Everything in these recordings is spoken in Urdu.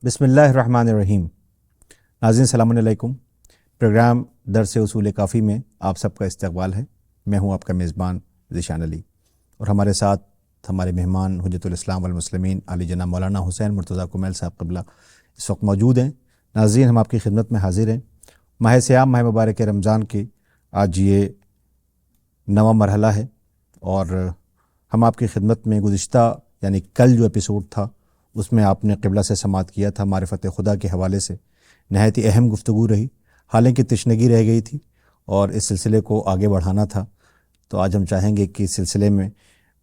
بسم اللہ الرحمن الرحیم۔ ناظرین السلام علیکم۔ پروگرام درس اصول کافی میں آپ سب کا استقبال ہے۔ میں ہوں آپ کا میزبان ذیشان علی، اور ہمارے ساتھ ہمارے مہمان حجت الاسلام والمسلمین علی جناب مولانا حسین مرتضیٰ کمیل صاحب قبلہ اس وقت موجود ہیں۔ ناظرین، ہم آپ کی خدمت میں حاضر ہیں۔ ماہ سیام، ماہ مبارک رمضان کی آج یہ 9واں مرحلہ ہے، اور ہم آپ کی خدمت میں گزشتہ یعنی کل جو ایپیسوڈ تھا اس میں آپ نے قبلہ سے سماعت کیا تھا، معرفت خدا کے حوالے سے نہایت ہی اہم گفتگو رہی، حالانکہ تشنگی رہ گئی تھی اور اس سلسلے کو آگے بڑھانا تھا۔ تو آج ہم چاہیں گے کہ اس سلسلے میں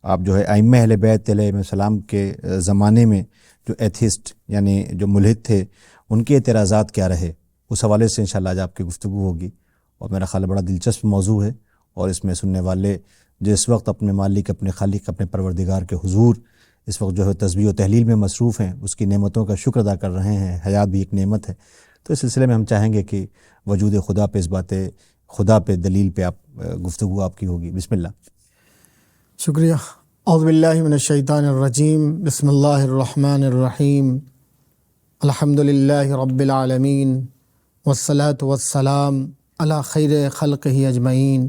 آپ جو ہے ائمہ اہل بیت علیہ السلام کے زمانے میں جو ایتھسٹ یعنی جو ملحد تھے ان کے اعتراضات کیا رہے، اس حوالے سے انشاءاللہ آج آپ کی گفتگو ہوگی، اور میرا خیال بڑا دلچسپ موضوع ہے، اور اس میں سننے والے جو اس وقت اپنے مالک، اپنے خالق، اپنے پروردگار کے حضور اس وقت جو ہے تسبیح و تحلیل میں مصروف ہیں، اس کی نعمتوں کا شکر ادا کر رہے ہیں، حیات بھی ایک نعمت ہے۔ تو اس سلسلے میں ہم چاہیں گے کہ وجود خدا پہ، اس بات خدا پہ، دلیل پہ گفتگو آپ کی ہوگی۔ بسم اللہ۔ شکریہ۔ اعوذ باللہ من الشیطان الرجیم، بسم اللہ الرحمن الرحیم، الحمد للہ رب العالمین، والصلاة والسلام علی خیر خلقہ اجمعین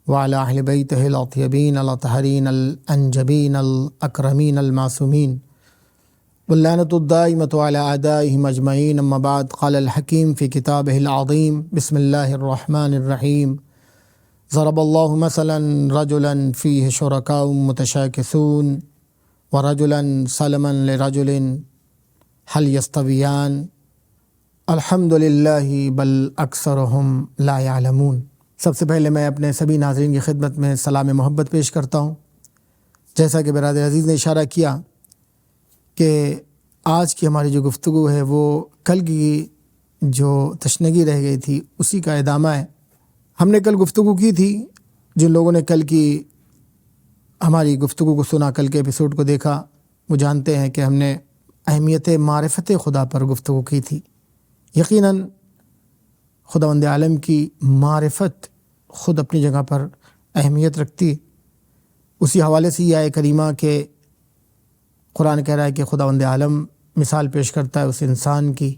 وعلی اہل بیتہ الاطیبین الاطہرین الانجبین الاکرمین المعصومین، واللعنۃ الدائمۃ علی اعدائہم اجمعین، اما بعد، قال الحکیم فی کتابہ العظیم، بسم اللہ الرحمن الرحیم، ضرب اللہ مثلا رجلا فیہ شرکاء متشاکسون ورجلا سلما لرجل هل یستویان الحمد للہ بل اکثرہم لا یعلمون۔ سب سے پہلے میں اپنے سبھی ناظرین کی خدمت میں سلام محبت پیش کرتا ہوں۔ جیسا کہ برادر عزیز نے اشارہ کیا کہ آج کی ہماری جو گفتگو ہے وہ کل کی جو تشنگی رہ گئی تھی اسی کا ادامہ ہے۔ ہم نے کل گفتگو کی تھی، جن لوگوں نے کل کی ہماری گفتگو کو سنا، کل کے ایپیسوڈ کو دیکھا، وہ جانتے ہیں کہ ہم نے اہمیت معرفت خدا پر گفتگو کی تھی۔ یقیناً خداوند عالم کی معرفت خود اپنی جگہ پر اہمیت رکھتی۔ اسی حوالے سے یہ آیہ کریمہ کہ قرآن کہہ رہا ہے کہ خداوند عالم مثال پیش کرتا ہے اس انسان کی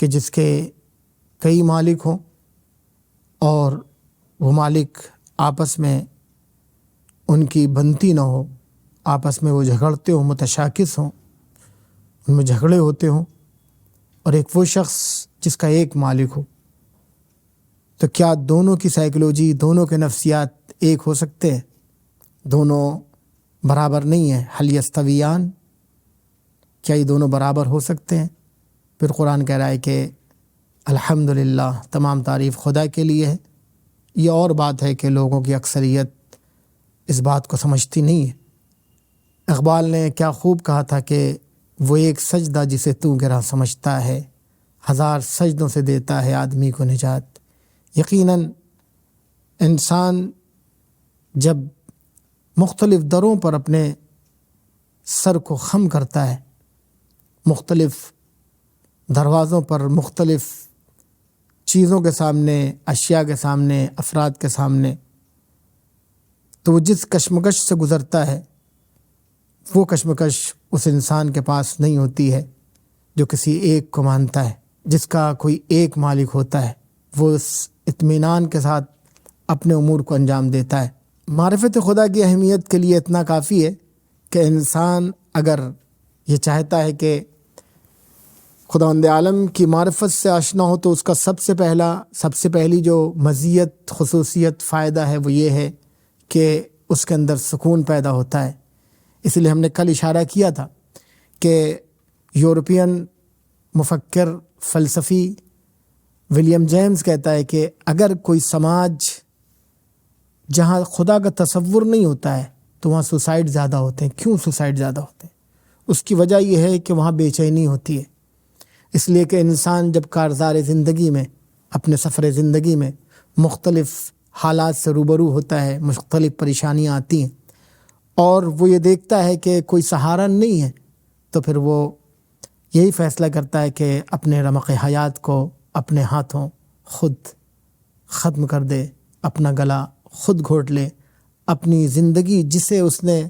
کہ جس کے کئی مالک ہوں، اور وہ مالک آپس میں ان کی بنتی نہ ہو، آپس میں وہ جھگڑتے ہوں، متشاکس ہوں، ان میں جھگڑے ہوتے ہوں، اور ایک وہ شخص جس کا ایک مالک ہو، تو کیا دونوں کی سائیکلوجی، دونوں کے نفسیات ایک ہو سکتے ہیں؟ دونوں برابر نہیں ہیں۔ هل یستویان، کیا یہ دونوں برابر ہو سکتے ہیں؟ پھر قرآن کہہ رہا ہے کہ الحمدللہ، تمام تعریف خدا کے لیے ہے۔ یہ اور بات ہے کہ لوگوں کی اکثریت اس بات کو سمجھتی نہیں ہے۔ اقبال نے کیا خوب کہا تھا کہ وہ ایک سجدہ جسے تو گرا سمجھتا ہے، ہزار سجدوں سے دیتا ہے آدمی کو نجات۔ یقیناً انسان جب مختلف دروں پر اپنے سر کو خم کرتا ہے، مختلف دروازوں پر، مختلف چیزوں کے سامنے، اشیاء کے سامنے، افراد کے سامنے، تو وہ جس کشمکش سے گزرتا ہے وہ کشمکش اس انسان کے پاس نہیں ہوتی ہے جو کسی ایک کو مانتا ہے، جس کا کوئی ایک مالک ہوتا ہے۔ وہ اس اطمینان کے ساتھ اپنے امور کو انجام دیتا ہے۔ معرفت خدا کی اہمیت کے لیے اتنا کافی ہے کہ انسان اگر یہ چاہتا ہے کہ خداوند عالم کی معرفت سے آشنا ہو، تو اس کا سب سے پہلی جو مزیت، خصوصیت، فائدہ ہے وہ یہ ہے کہ اس کے اندر سکون پیدا ہوتا ہے۔ اس لیے ہم نے کل اشارہ کیا تھا کہ یورپین مفکر، فلسفی ولیم جیمز کہتا ہے کہ اگر کوئی سماج جہاں خدا کا تصور نہیں ہوتا ہے تو وہاں سوسائڈ زیادہ ہوتے ہیں۔ کیوں سوسائڈ زیادہ ہوتے ہیں؟ اس کی وجہ یہ ہے کہ وہاں بے چینی ہوتی ہے۔ اس لیے کہ انسان جب کارزار زندگی میں، اپنے سفر زندگی میں مختلف حالات سے روبرو ہوتا ہے، مختلف پریشانیاں آتی ہیں، اور وہ یہ دیکھتا ہے کہ کوئی سہارا نہیں ہے، تو پھر وہ یہی فیصلہ کرتا ہے کہ اپنے رمق حیات کو اپنے ہاتھوں خود ختم کر دے، اپنا گلا خود گھونٹ لے، اپنی زندگی جسے اس نے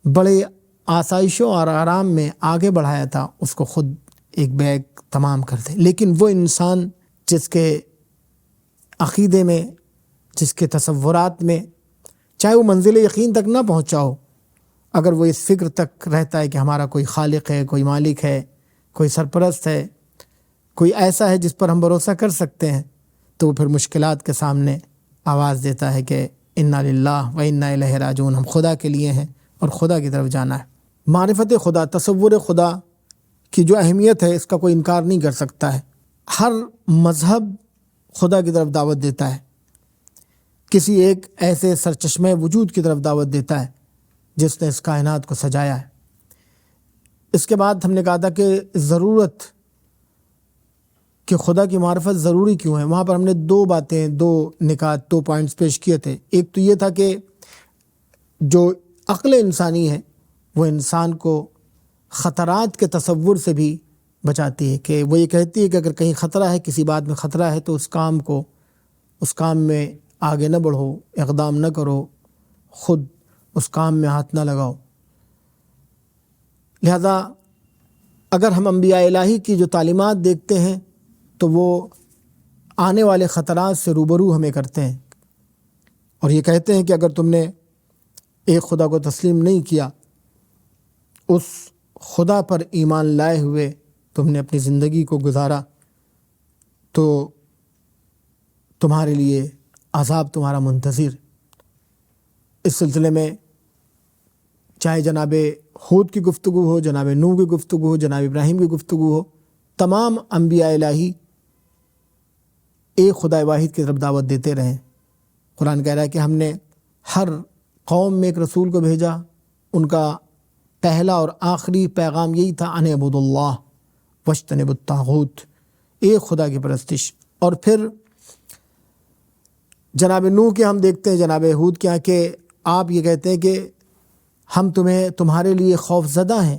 بڑے آسائشوں اور آرام میں آگے بڑھایا تھا اس کو خود ایک بیگ تمام کر دے۔ لیکن وہ انسان جس کے عقیدے میں، جس کے تصورات میں، چاہے وہ منزل یقین تک نہ پہنچا ہو، اگر وہ اس فکر تک رہتا ہے کہ ہمارا کوئی خالق ہے، کوئی مالک ہے، کوئی سرپرست ہے، کوئی ایسا ہے جس پر ہم بھروسہ کر سکتے ہیں، تو وہ پھر مشکلات کے سامنے آواز دیتا ہے کہ انا للہ و انا الیہ راجعون، ہم خدا کے لیے ہیں اور خدا کی طرف جانا ہے۔ معرفت خدا، تصور خدا کی جو اہمیت ہے اس کا کوئی انکار نہیں کر سکتا ہے۔ ہر مذہب خدا کی طرف دعوت دیتا ہے، کسی ایک ایسے سرچشمہ وجود کی طرف دعوت دیتا ہے جس نے اس کائنات کو سجایا ہے۔ اس کے بعد ہم نے کہا تھا کہ ضرورت کہ خدا کی معرفت ضروری کیوں ہے، وہاں پر ہم نے دو باتیں، دو نکات، دو پوائنٹس پیش کیے تھے۔ ایک تو یہ تھا کہ جو عقل انسانی ہے وہ انسان کو خطرات کے تصور سے بھی بچاتی ہے، کہ وہ یہ کہتی ہے کہ اگر کہیں خطرہ ہے، کسی بات میں خطرہ ہے، تو اس کام میں آگے نہ بڑھو، اقدام نہ کرو، خود اس کام میں ہاتھ نہ لگاؤ۔ لہذا اگر ہم انبیاء الہی کی جو تعلیمات دیکھتے ہیں تو وہ آنے والے خطرات سے روبرو ہمیں کرتے ہیں، اور یہ کہتے ہیں کہ اگر تم نے ایک خدا کو تسلیم نہیں کیا، اس خدا پر ایمان لائے ہوئے تم نے اپنی زندگی کو گزارا، تو تمہارے لیے عذاب تمہارا منتظر۔ اس سلسلے میں چاہے جناب ہود کی گفتگو ہو، جناب نوح کی گفتگو ہو، جناب ابراہیم کی گفتگو ہو، تمام انبیاء الہی ایک خدا واحد کی طرف دعوت دیتے رہے۔ قرآن کہہ رہا ہے کہ ہم نے ہر قوم میں ایک رسول کو بھیجا، ان کا پہلا اور آخری پیغام یہی تھا، ان اعبدوا اللہ واجتنبوا الطاغوت، ایک خدا کی پرستش۔ اور پھر جناب نوح کے ہم دیکھتے ہیں، جناب ہود کے کہ آپ یہ کہتے ہیں کہ ہم تمہارے لیے خوف زدہ ہیں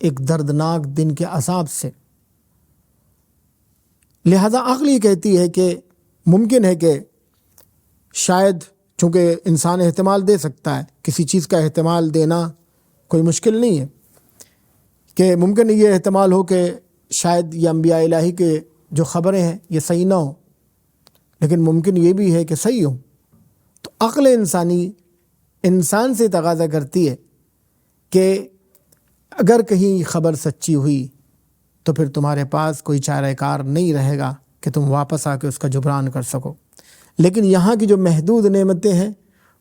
ایک دردناک دن کے عذاب سے۔ لہذا عقل یہ کہتی ہے کہ ممکن ہے کہ شاید، چونکہ انسان احتمال دے سکتا ہے، کسی چیز کا احتمال دینا کوئی مشکل نہیں ہے، کہ ممکن یہ احتمال ہو کہ شاید یہ انبیاء الہی کے جو خبریں ہیں یہ صحیح نہ ہوں، لیکن ممکن یہ بھی ہے کہ صحیح ہوں۔ تو عقل انسانی انسان سے تقاضا کرتی ہے کہ اگر کہیں خبر سچی ہوئی تو پھر تمہارے پاس کوئی چارہ کار نہیں رہے گا کہ تم واپس آ کے اس کا جبران کر سکو۔ لیکن یہاں کی جو محدود نعمتیں ہیں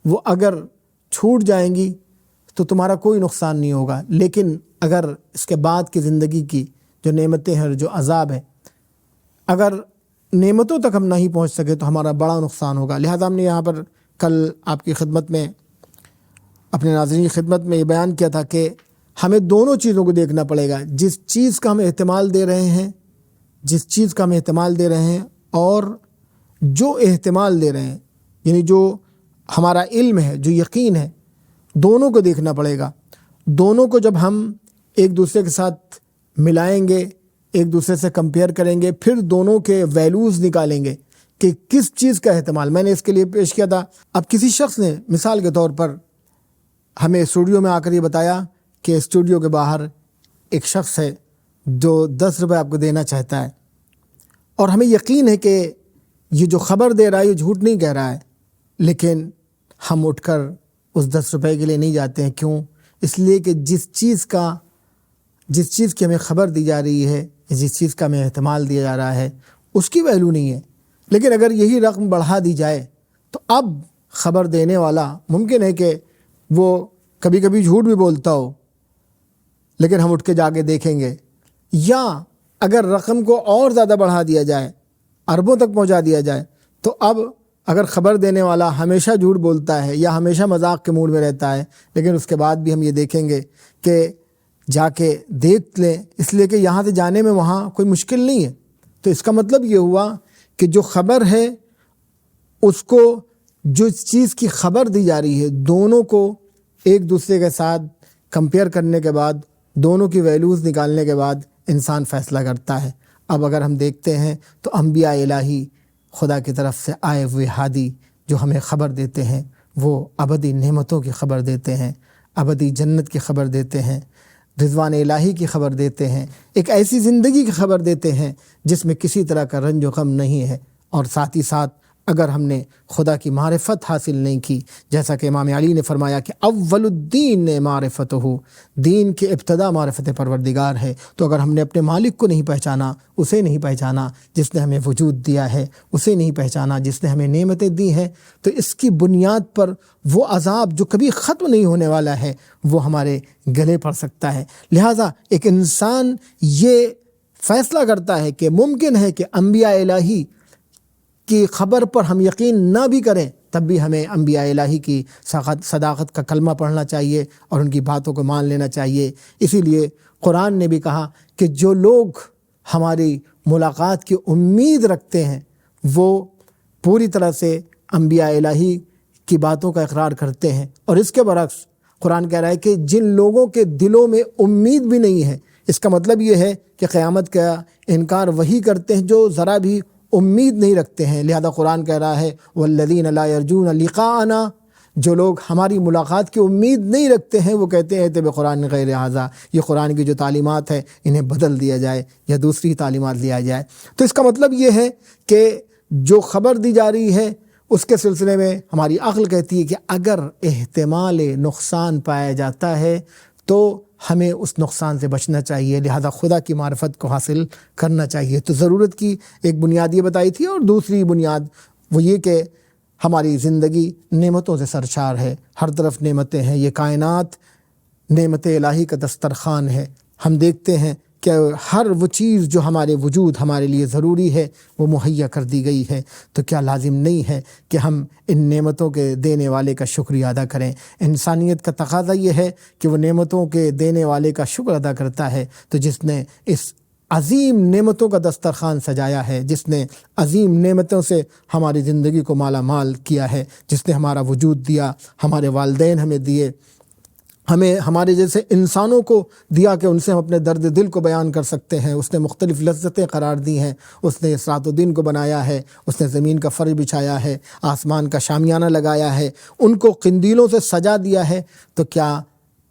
وہ اگر چھوٹ جائیں گی تو تمہارا کوئی نقصان نہیں ہوگا، لیکن اگر اس کے بعد کی زندگی کی جو نعمتیں ہیں، جو عذاب ہے، اگر نعمتوں تک ہم نہیں پہنچ سکے تو ہمارا بڑا نقصان ہوگا۔ لہذا ہم نے یہاں پر کل آپ کی خدمت میں، اپنے ناظرین کی خدمت میں یہ بیان کیا تھا کہ ہمیں دونوں چیزوں کو دیکھنا پڑے گا، جس چیز کا ہم احتمال دے رہے ہیں اور جو احتمال دے رہے ہیں، یعنی جو ہمارا علم ہے، جو یقین ہے، دونوں کو دیکھنا پڑے گا۔ دونوں کو جب ہم ایک دوسرے کے ساتھ ملائیں گے، ایک دوسرے سے کمپیئر کریں گے، پھر دونوں کے ویلیوز نکالیں گے کہ کس چیز کا احتمال۔ میں نے اس کے لیے پیش کیا تھا، اب کسی شخص نے مثال کے طور پر ہمیں اسٹوڈیو میں آ کر یہ بتایا کہ اسٹوڈیو کے باہر ایک شخص ہے جو 10 روپے آپ کو دینا چاہتا ہے، اور ہمیں یقین ہے کہ یہ جو خبر دے رہا ہے یہ جھوٹ نہیں کہہ رہا ہے، لیکن ہم اٹھ کر اس 10 روپے کے لیے نہیں جاتے ہیں۔ کیوں؟ اس لیے کہ جس چیز کی ہمیں خبر دی جا رہی ہے، جس چیز کا ہمیں احتمال دیا جا رہا ہے، اس کی ویلیو نہیں ہے۔ لیکن اگر یہی رقم بڑھا دی جائے تو اب خبر دینے والا ممکن ہے کہ وہ کبھی کبھی جھوٹ بھی بولتا ہو، لیکن ہم اٹھ کے جا کے دیکھیں گے۔ یا اگر رقم کو اور زیادہ بڑھا دیا جائے، اربوں تک پہنچا دیا جائے، تو اب اگر خبر دینے والا ہمیشہ جھوٹ بولتا ہے یا ہمیشہ مذاق کے موڈ میں رہتا ہے، لیکن اس کے بعد بھی ہم یہ دیکھیں گے کہ جا کے دیکھ لیں، اس لیے کہ یہاں سے جانے میں وہاں کوئی مشکل نہیں ہے۔ تو اس کا مطلب یہ ہوا کہ جو خبر ہے، اس کو جو چیز کی خبر دی جا رہی ہے، دونوں کو ایک دوسرے کے ساتھ کمپیئر کرنے کے بعد، دونوں کی ویلیوز نکالنے کے بعد انسان فیصلہ کرتا ہے۔ اب اگر ہم دیکھتے ہیں تو انبیاء الہی، خدا کی طرف سے آئے ہوئے ہادی جو ہمیں خبر دیتے ہیں، وہ ابدی نعمتوں کی خبر دیتے ہیں۔ ابدی جنت کی خبر دیتے ہیں، رضوان الہی کی خبر دیتے ہیں، ایک ایسی زندگی کی خبر دیتے ہیں جس میں کسی طرح کا رنج و غم نہیں ہے۔ اور ساتھ ہی ساتھ اگر ہم نے خدا کی معرفت حاصل نہیں کی، جیسا کہ امام علی نے فرمایا کہ اول الدین معرفت ہو، دین کی ابتدا معرفت پروردگار ہے، تو اگر ہم نے اپنے مالک کو نہیں پہچانا، اسے نہیں پہچانا جس نے ہمیں وجود دیا ہے، اسے نہیں پہچانا جس نے ہمیں نعمتیں دی ہیں، تو اس کی بنیاد پر وہ عذاب جو کبھی ختم نہیں ہونے والا ہے وہ ہمارے گلے پڑ سکتا ہے۔ لہٰذا ایک انسان یہ فیصلہ کرتا ہے کہ ممکن ہے کہ انبیاء الہی کی خبر پر ہم یقین نہ بھی کریں، تب بھی ہمیں انبیاء الہی کی صداقت کا کلمہ پڑھنا چاہیے اور ان کی باتوں کو مان لینا چاہیے۔ اسی لیے قرآن نے بھی کہا کہ جو لوگ ہماری ملاقات کی امید رکھتے ہیں وہ پوری طرح سے انبیاء الہی کی باتوں کا اقرار کرتے ہیں، اور اس کے برعکس قرآن کہہ رہا ہے کہ جن لوگوں کے دلوں میں امید بھی نہیں ہے، اس کا مطلب یہ ہے کہ قیامت کا انکار وہی کرتے ہیں جو ذرا بھی امید نہیں رکھتے ہیں۔ لہذا قرآن کہہ رہا ہے والذین لا یرجون لقاءنا، جو لوگ ہماری ملاقات کی امید نہیں رکھتے ہیں وہ کہتے ہیں تب قرآن غیر ھذا، یہ قرآن کی جو تعلیمات ہے انہیں بدل دیا جائے یا دوسری تعلیمات لیا جائے۔ تو اس کا مطلب یہ ہے کہ جو خبر دی جا رہی ہے اس کے سلسلے میں ہماری عقل کہتی ہے کہ اگر احتمال نقصان پایا جاتا ہے تو ہمیں اس نقصان سے بچنا چاہیے، لہذا خدا کی معرفت کو حاصل کرنا چاہیے۔ تو ضرورت کی ایک بنیاد یہ بتائی تھی، اور دوسری بنیاد وہ یہ کہ ہماری زندگی نعمتوں سے سرشار ہے، ہر طرف نعمتیں ہیں، یہ کائنات نعمت الہی کا دسترخوان ہے۔ ہم دیکھتے ہیں کہ ہر وہ چیز جو ہمارے وجود ہمارے لیے ضروری ہے وہ مہیا کر دی گئی ہے، تو کیا لازم نہیں ہے کہ ہم ان نعمتوں کے دینے والے کا شکریہ ادا کریں؟ انسانیت کا تقاضا یہ ہے کہ وہ نعمتوں کے دینے والے کا شکر ادا کرتا ہے، تو جس نے اس عظیم نعمتوں کا دسترخوان سجایا ہے، جس نے عظیم نعمتوں سے ہماری زندگی کو مالا مال کیا ہے، جس نے ہمارا وجود دیا، ہمارے والدین ہمیں دیے، ہمیں ہمارے جیسے انسانوں کو دیا کہ ان سے ہم اپنے درد دل کو بیان کر سکتے ہیں، اس نے مختلف لذتیں قرار دی ہیں، اس نے رات و دن کو بنایا ہے، اس نے زمین کا فرش بچھایا ہے، آسمان کا شامیانہ لگایا ہے، ان کو قندیلوں سے سجا دیا ہے، تو کیا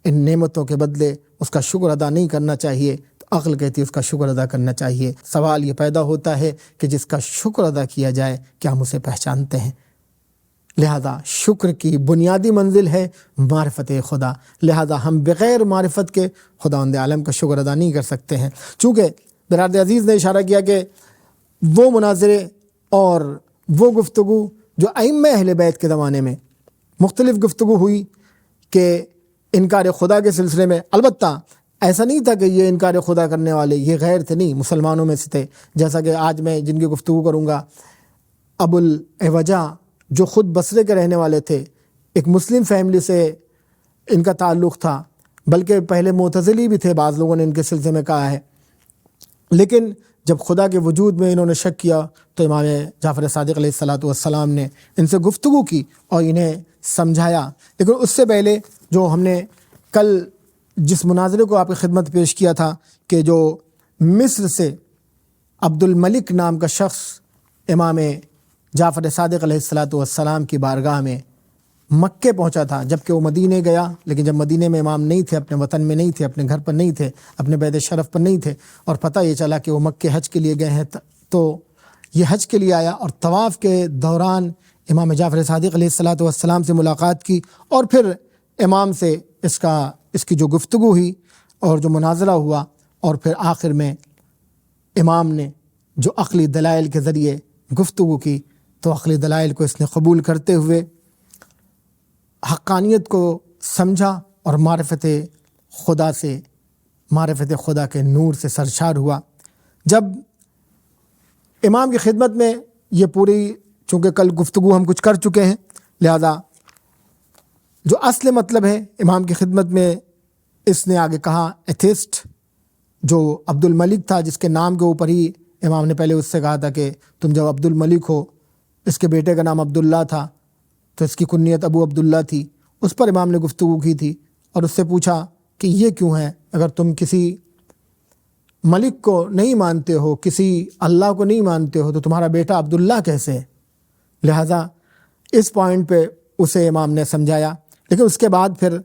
ان نعمتوں کے بدلے اس کا شکر ادا نہیں کرنا چاہیے؟ تو عقل کہتی ہے اس کا شکر ادا کرنا چاہیے۔ سوال یہ پیدا ہوتا ہے کہ جس کا شکر ادا کیا جائے کیا ہم اسے پہچانتے ہیں؟ لہذا شکر کی بنیادی منزل ہے معرفت خدا، لہذا ہم بغیر معرفت کے خداوند عالم کا شکر ادا نہیں کر سکتے ہیں۔ چونکہ برادر عزیز نے اشارہ کیا کہ وہ مناظرے اور وہ گفتگو جو ائمہ اہل بیت کے زمانے میں مختلف گفتگو ہوئی کہ انکار خدا کے سلسلے میں، البتہ ایسا نہیں تھا کہ یہ انکار خدا کرنے والے یہ غیر تھے، نہیں، مسلمانوں میں سے تھے، جیسا کہ آج میں جن کی گفتگو کروں گا ابو العوجہ جو خود بصرے کے رہنے والے تھے، ایک مسلم فیملی سے ان کا تعلق تھا، بلکہ پہلے معتزلی بھی تھے، بعض لوگوں نے ان کے سلسلے میں کہا ہے، لیکن جب خدا کے وجود میں انہوں نے شک کیا تو امام جعفر صادق علیہ السلام نے ان سے گفتگو کی اور انہیں سمجھایا۔ لیکن اس سے پہلے جو ہم نے کل جس مناظرے کو آپ کی خدمت پیش کیا تھا کہ جو مصر سے عبد الملک نام کا شخص امام جعفر صادق علیہ السلام کی بارگاہ میں مکے پہنچا تھا، جبکہ وہ مدینے گیا، لیکن جب مدینے میں امام نہیں تھے، اپنے وطن میں نہیں تھے، اپنے گھر پر نہیں تھے، اپنے بیت شرف پر نہیں تھے، اور پتہ یہ چلا کہ وہ مکے حج کے لیے گئے ہیں، تو یہ حج کے لیے آیا اور طواف کے دوران امام جعفر صادق علیہ السلام سے ملاقات کی، اور پھر امام سے اس کی جو گفتگو ہوئی اور جو مناظرہ ہوا، اور پھر آخر میں امام نے جو عقلی دلائل کے ذریعے گفتگو کی تو عقلی دلائل کو اس نے قبول کرتے ہوئے حقانیت کو سمجھا اور معرفت خدا کے نور سے سرشار ہوا۔ جب امام کی خدمت میں یہ پوری، چونکہ کل گفتگو ہم کچھ کر چکے ہیں، لہذا جو اصل مطلب ہے امام کی خدمت میں اس نے آگے کہا، ایتھسٹ جو عبد الملک تھا، جس کے نام کے اوپر ہی امام نے پہلے اس سے کہا تھا کہ تم جب عبد الملک ہو، اس کے بیٹے کا نام عبداللہ تھا تو اس کی کنیت ابو عبداللہ تھی، اس پر امام نے گفتگو کی تھی اور اس سے پوچھا کہ یہ کیوں ہے؟ اگر تم کسی ملک کو نہیں مانتے ہو، کسی اللہ کو نہیں مانتے ہو، تو تمہارا بیٹا عبداللہ کیسے ہے؟ لہٰذا اس پوائنٹ پہ اسے امام نے سمجھایا۔ لیکن اس کے بعد پھر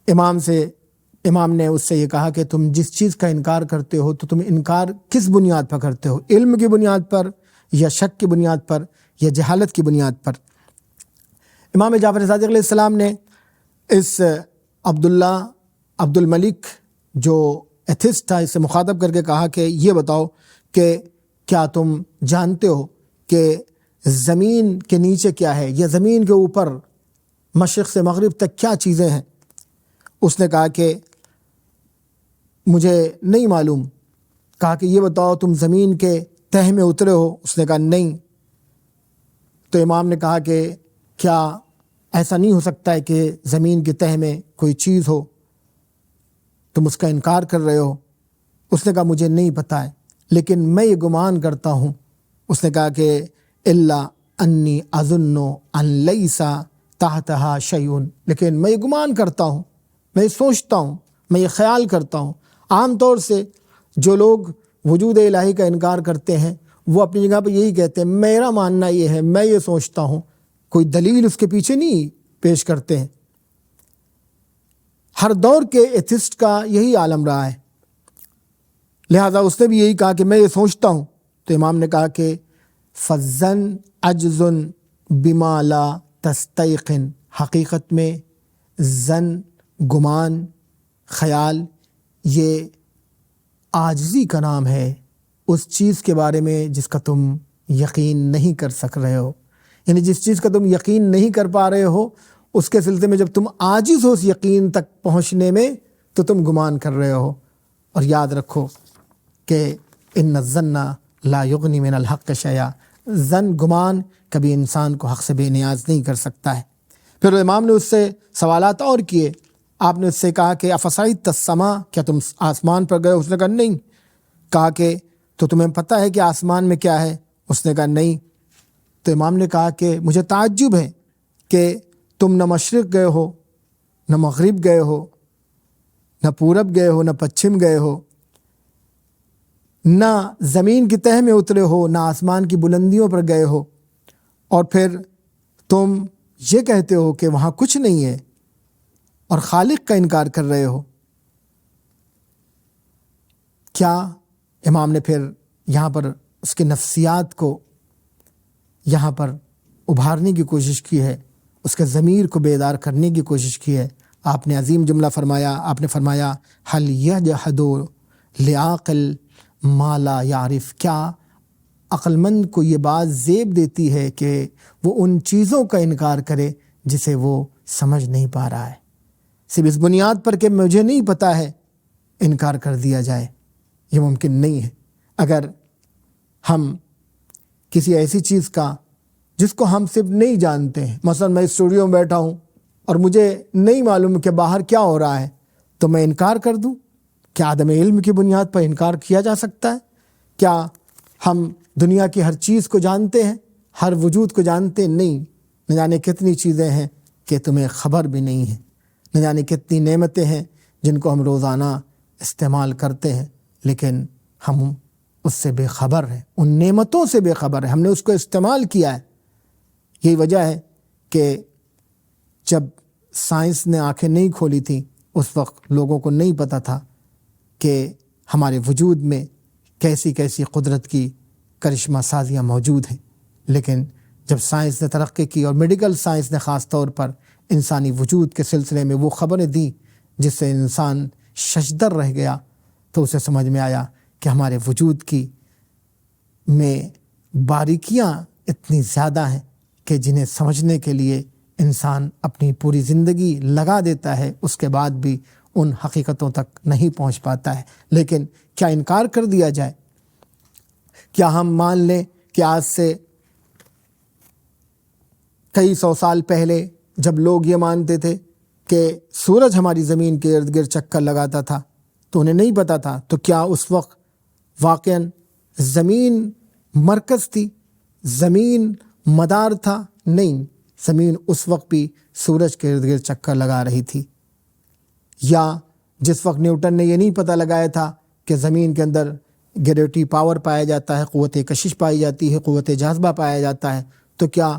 امام نے اس سے یہ کہا کہ تم جس چیز کا انکار کرتے ہو تو تم انکار کس بنیاد پر کرتے ہو، علم کی بنیاد پر یا شک کی بنیاد پر یا جہالت کی بنیاد پر؟ امام جعفر صادق علیہ السلام نے اس عبد الملک جو ایتھسٹ تھا اسے مخاطب کر کے کہا کہ یہ بتاؤ کہ کیا تم جانتے ہو کہ زمین کے نیچے کیا ہے یا زمین کے اوپر مشرق سے مغرب تک کیا چیزیں ہیں؟ اس نے کہا کہ مجھے نہیں معلوم۔ کہا کہ یہ بتاؤ تم زمین کے تہہ میں اترے ہو؟ اس نے کہا نہیں۔ تو امام نے کہا کہ کیا ایسا نہیں ہو سکتا ہے کہ زمین کے تہہ میں کوئی چیز ہو، تم اس کا انکار کر رہے ہو؟ اس نے کہا مجھے نہیں پتہ ہے لیکن میں یہ گمان کرتا ہوں۔ اس نے کہا کہ الا انی اظن ان لیس تحتہا شیء، لیکن میں یہ گمان کرتا ہوں، میں یہ سوچتا ہوں، میں یہ خیال کرتا ہوں۔ عام طور سے جو لوگ وجود الہی کا انکار کرتے ہیں وہ اپنی جگہ پہ یہی کہتے ہیں میرا ماننا یہ ہے، میں یہ سوچتا ہوں، کوئی دلیل اس کے پیچھے نہیں پیش کرتے ہیں۔ ہر دور کے ایتھسٹ کا یہی عالم رہا ہے، لہذا اس نے بھی یہی کہا کہ میں یہ سوچتا ہوں۔ تو امام نے کہا کہ فَالظَّنُّ عَجْزٌ بِمَا لَا تَسْتَيْقِنُ، حقیقت میں ظن، گمان، خیال یہ عاجزی کا نام ہے اس چیز کے بارے میں جس کا تم یقین نہیں کر سک رہے ہو، یعنی جس چیز کا تم یقین نہیں کر پا رہے ہو اس کے سلسلے میں جب تم عاجز ہو اس یقین تک پہنچنے میں تو تم گمان کر رہے ہو۔ اور یاد رکھو کہ ان الظن لا یغنی من الحق شیئا، ظن، گمان کبھی انسان کو حق سے بے نیاز نہیں کر سکتا ہے۔ پھر امام نے اس سے سوالات اور کیے۔ آپ نے اس سے کہا کہ افصعدت السماء، کیا تم آسمان پر گئے؟ اس نے کہا نہیں۔ کہا کہ تو تمہیں پتہ ہے کہ آسمان میں کیا ہے؟ اس نے کہا نہیں۔ تو امام نے کہا کہ مجھے تعجب ہے کہ تم نہ مشرق گئے ہو، نہ مغرب گئے ہو، نہ پورب گئے ہو، نہ پچھم گئے ہو، نہ زمین کی تہہ میں اترے ہو، نہ آسمان کی بلندیوں پر گئے ہو، اور پھر تم یہ کہتے ہو کہ وہاں کچھ نہیں ہے اور خالق کا انکار کر رہے ہو۔ کیا امام نے پھر یہاں پر اس کے نفسیات کو یہاں پر ابھارنے کی کوشش کی ہے، اس کے ضمیر کو بیدار کرنے کی کوشش کی ہے۔ آپ نے عظیم جملہ فرمایا، آپ نے فرمایا حل یجحد لعاقل ما لا یعرف، کیا عقل مند کو یہ بات زیب دیتی ہے کہ وہ ان چیزوں کا انکار کرے جسے وہ سمجھ نہیں پا رہا ہے؟ صرف اس بنیاد پر کہ مجھے نہیں پتہ ہے انکار کر دیا جائے، یہ ممکن نہیں ہے۔ اگر ہم کسی ایسی چیز کا جس کو ہم صرف نہیں جانتے ہیں، مثلا میں اسٹوڈیو میں بیٹھا ہوں اور مجھے نہیں معلوم کہ باہر کیا ہو رہا ہے، تو میں انکار کر دوں؟ کیا عدم علم کی بنیاد پر انکار کیا جا سکتا ہے؟ کیا ہم دنیا کی ہر چیز کو جانتے ہیں، ہر وجود کو جانتے ہیں؟ نہیں۔ نہ جانے کتنی چیزیں ہیں کہ تمہیں خبر بھی نہیں ہے، نہ جانے کتنی نعمتیں ہیں جن کو ہم روزانہ استعمال کرتے ہیں لیکن ہم اس سے بے خبر ہیں، ان نعمتوں سے بے خبر ہیں، ہم نے اس کو استعمال کیا ہے۔ یہی وجہ ہے کہ جب سائنس نے آنکھیں نہیں کھولی تھیں اس وقت لوگوں کو نہیں پتہ تھا کہ ہمارے وجود میں کیسی کیسی قدرت کی کرشمہ سازیاں موجود ہیں، لیکن جب سائنس نے ترقی کی اور میڈیکل سائنس نے خاص طور پر انسانی وجود کے سلسلے میں وہ خبریں دیں جس سے انسان ششدر رہ گیا، تو اسے سمجھ میں آیا کہ ہمارے وجود کی میں باریکیاں اتنی زیادہ ہیں کہ جنہیں سمجھنے کے لیے انسان اپنی پوری زندگی لگا دیتا ہے، اس کے بعد بھی ان حقیقتوں تک نہیں پہنچ پاتا ہے۔ لیکن کیا انکار کر دیا جائے؟ کیا ہم مان لیں کہ آج سے کئی سو سال پہلے جب لوگ یہ مانتے تھے کہ سورج ہماری زمین کے ارد گرد چکر لگاتا تھا تو انہیں نہیں پتا تھا، تو کیا اس وقت واقعاً زمین مرکز تھی، زمین مدار تھا؟ نہیں، زمین اس وقت بھی سورج کے ارد گرد چکر لگا رہی تھی۔ یا جس وقت نیوٹن نے یہ نہیں پتہ لگایا تھا کہ زمین کے اندر گریویٹی پاور پایا جاتا ہے، قوت کشش پائی جاتی ہے، قوت جاذبہ پایا جاتا ہے، تو کیا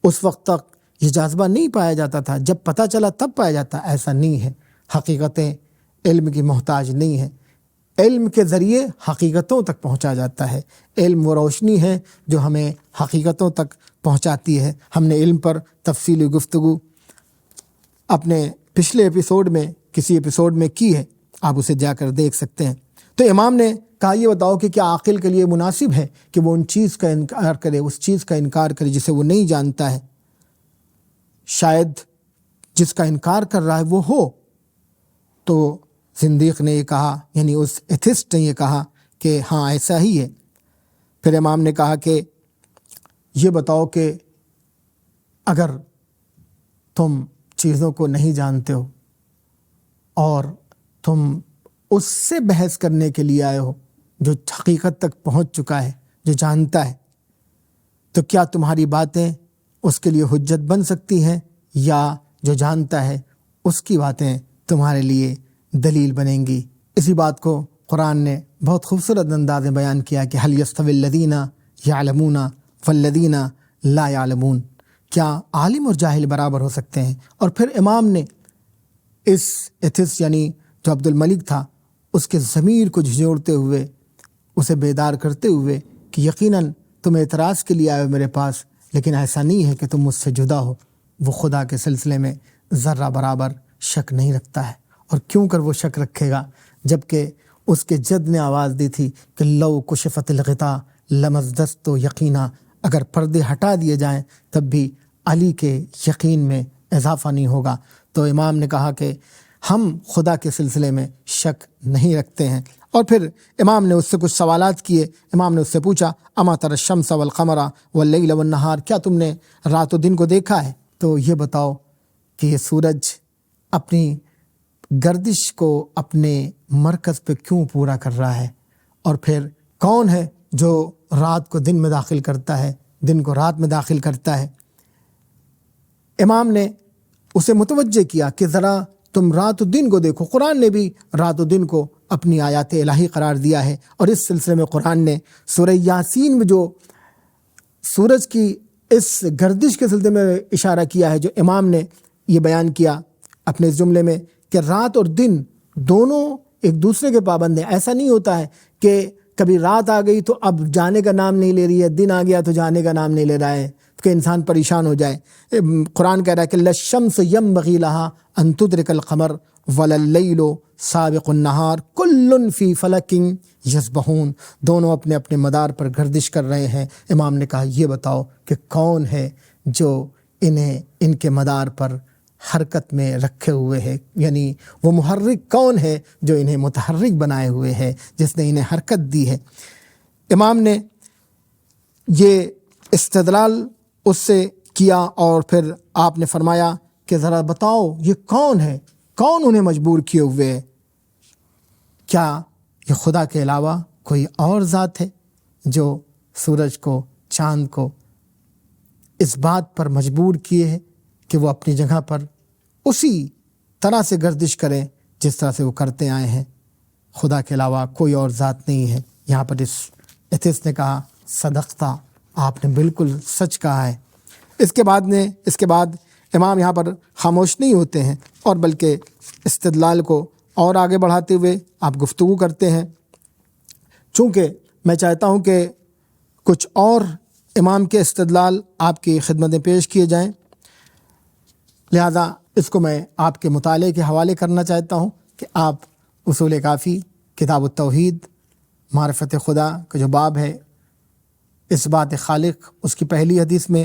اس وقت تک یہ جاذبہ نہیں پایا جاتا تھا؟ جب پتہ چلا تب پایا جاتا؟ ایسا نہیں ہے۔ حقیقتیں علم کی محتاج نہیں ہیں، علم کے ذریعے حقیقتوں تک پہنچا جاتا ہے۔ علم وہ روشنی ہے جو ہمیں حقیقتوں تک پہنچاتی ہے۔ ہم نے علم پر تفصیلی گفتگو اپنے پچھلے ایپیسوڈ میں کسی ایپیسوڈ میں کی ہے، آپ اسے جا کر دیکھ سکتے ہیں۔ تو امام نے کہا یہ بتاؤ کہ کیا عاقل کے لیے مناسب ہے کہ وہ ان چیز کا انکار کرے، اس چیز کا انکار کرے جسے وہ نہیں جانتا ہے؟ شاید جس کا انکار کر رہا ہے وہ ہو۔ تو زندیق نے یہ کہا، یعنی اس ایتھسٹ نے یہ کہا کہ ہاں ایسا ہی ہے۔ پھر امام نے کہا کہ یہ بتاؤ کہ اگر تم چیزوں کو نہیں جانتے ہو اور تم اس سے بحث کرنے کے لیے آئے ہو جو حقیقت تک پہنچ چکا ہے، جو جانتا ہے، تو کیا تمہاری باتیں اس کے لیے حجت بن سکتی ہیں، یا جو جانتا ہے اس کی باتیں تمہارے لیے دلیل بنیں گی؟ اسی بات کو قرآن نے بہت خوبصورت انداز میں بیان کیا کہ هل يستوي الذين يعلمون والذين لا يعلمون، کیا عالم اور جاہل برابر ہو سکتے ہیں؟ اور پھر امام نے اس ایتھس یعنی جو عبد الملک تھا اس کے ضمیر کو جھنجھوڑتے ہوئے، اسے بیدار کرتے ہوئے کہ یقیناً تم اعتراض کے لیے آئے ہو میرے پاس، لیکن ایسا نہیں ہے کہ تم مجھ سے جدا ہو۔ وہ خدا کے سلسلے میں ذرہ برابر شک نہیں رکھتا ہے، اور کیوں کر وہ شک رکھے گا جب کہ اس کے جد نے آواز دی تھی کہ لو کشفت الغطاء لمزدست یقینا، اگر پردے ہٹا دیے جائیں تب بھی علی کے یقین میں اضافہ نہیں ہوگا۔ تو امام نے کہا کہ ہم خدا کے سلسلے میں شک نہیں رکھتے ہیں۔ اور پھر امام نے اس سے کچھ سوالات کیے۔ امام نے اس سے پوچھا اما تر الشمس والقمر واللیل والنہار، کیا تم نے رات و دن کو دیکھا ہے؟ تو یہ بتاؤ کہ یہ سورج اپنی گردش کو اپنے مرکز پہ کیوں پورا کر رہا ہے؟ اور پھر کون ہے جو رات کو دن میں داخل کرتا ہے، دن کو رات میں داخل کرتا ہے؟ امام نے اسے متوجہ کیا کہ ذرا تم رات و دن کو دیکھو۔ قرآن نے بھی رات و دن کو اپنی آیات الہی قرار دیا ہے، اور اس سلسلے میں قرآن نے سورہ یاسین میں جو سورج کی اس گردش کے سلسلے میں اشارہ کیا ہے، جو امام نے یہ بیان کیا اپنے اس جملے میں کہ رات اور دن دونوں ایک دوسرے کے پابند ہیں۔ ایسا نہیں ہوتا ہے کہ کبھی رات آ گئی تو اب جانے کا نام نہیں لے رہی ہے، دن آ گیا تو جانے کا نام نہیں لے رہا ہے کہ انسان پریشان ہو جائے۔ قرآن کہہ رہا ہے کہ للشمس ينبغي لها ان تدرك القمر ولا الليل سابق النهار كل في فلك يسبحون، دونوں اپنے اپنے مدار پر گردش کر رہے ہیں۔ امام نے کہا یہ بتاؤ کہ کون ہے جو انہیں ان کے مدار پر حرکت میں رکھے ہوئے ہے، یعنی وہ محرک کون ہے جو انہیں متحرک بنائے ہوئے ہے، جس نے انہیں حرکت دی ہے۔ امام نے یہ استدلال اس سے کیا، اور پھر آپ نے فرمایا کہ ذرا بتاؤ یہ کون ہے، کون انہیں مجبور کیے ہوئے ہے؟ کیا یہ خدا کے علاوہ کوئی اور ذات ہے جو سورج کو، چاند کو اس بات پر مجبور کیے ہے کہ وہ اپنی جگہ پر اسی طرح سے گردش کریں جس طرح سے وہ کرتے آئے ہیں؟ خدا کے علاوہ کوئی اور ذات نہیں ہے۔ یہاں پر اس ایتھس نے کہا صدقتا، آپ نے بالکل سچ کہا ہے۔ اس کے بعد امام یہاں پر خاموش نہیں ہوتے ہیں، اور بلکہ استدلال کو اور آگے بڑھاتے ہوئے آپ گفتگو کرتے ہیں۔ چونکہ میں چاہتا ہوں کہ کچھ اور امام کے استدلال آپ کی خدمت میں پیش کیے جائیں، لہذا اس کو میں آپ کے مطالعے کے حوالے کرنا چاہتا ہوں کہ آپ اصول کافی، کتاب التوحید، معرفت خدا کا جو باب ہے، اس بات خالق، اس کی پہلی حدیث میں